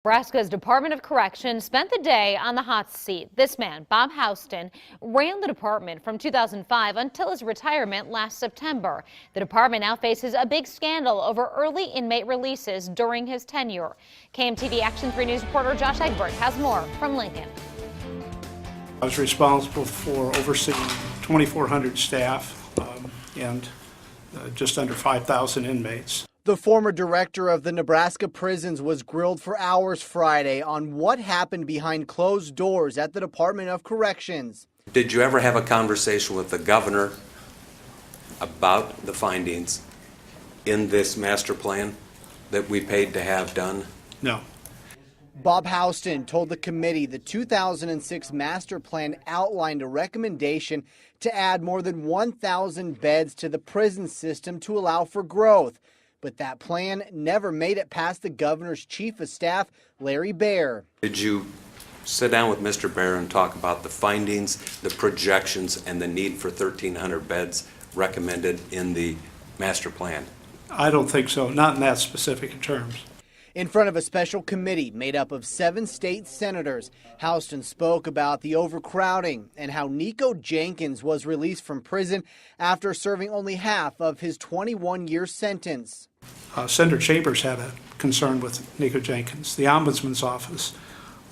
Nebraska's Department of Corrections spent the day on the hot seat. This man, Bob Houston, ran the department from 2005 until his retirement last September. The department now faces a big scandal over early inmate releases during his tenure. KMTV Action 3 News reporter Josh Egbert has more from Lincoln. I was responsible for overseeing 2,400 staff and just under 5,000 inmates. The former director of the Nebraska prisons was grilled for hours Friday on what happened behind closed doors at the Department of Corrections. Did you ever have a conversation with the governor about the findings in this master plan that we paid to have done? No. Bob Houston told the committee the 2006 master plan outlined a recommendation to add more than 1,000 beds to the prison system to allow for growth. But that plan never made it past the governor's chief of staff, Larry Baer. Did you sit down with Mr. Baer and talk about the findings, the projections, and the need for 1,300 beds recommended in the master plan? I don't think so, not in that specific terms. In front of a special committee made up of 7 state senators, Houston spoke about the overcrowding and how Nico Jenkins was released from prison after serving only half of his 21-year sentence. Senator Chambers had a concern with Nico Jenkins. The Ombudsman's office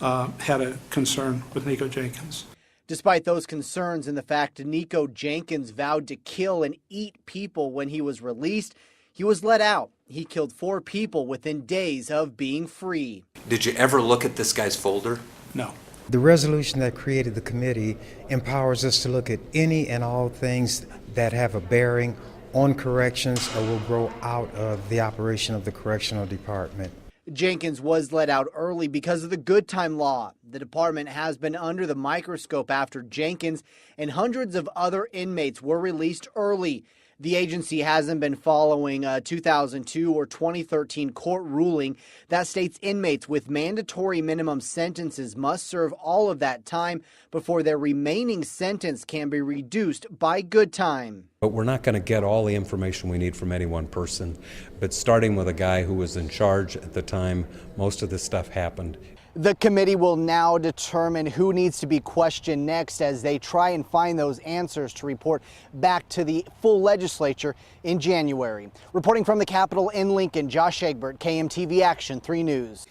had a concern with Nico Jenkins. Despite those concerns and the fact Nico Jenkins vowed to kill and eat people when he was released, he was let out. He killed 4 people within days of being free. Did you ever look at this guy's folder? No. The resolution that created the committee empowers us to look at any and all things that have a bearing on corrections or will grow out of the operation of the correctional department. Jenkins was let out early because of the good time law. The department has been under the microscope after Jenkins and hundreds of other inmates were released early. The agency hasn't been following a 2002 or 2013 court ruling that states inmates with mandatory minimum sentences must serve all of that time before their remaining sentence can be reduced by good time. But we're not going to get all the information we need from any one person. But starting with a guy who was in charge at the time most of this stuff happened. The committee will now determine who needs to be questioned next as they try and find those answers to report back to the full legislature in January. Reporting from the Capitol in Lincoln, Josh Egbert, KMTV Action 3 News.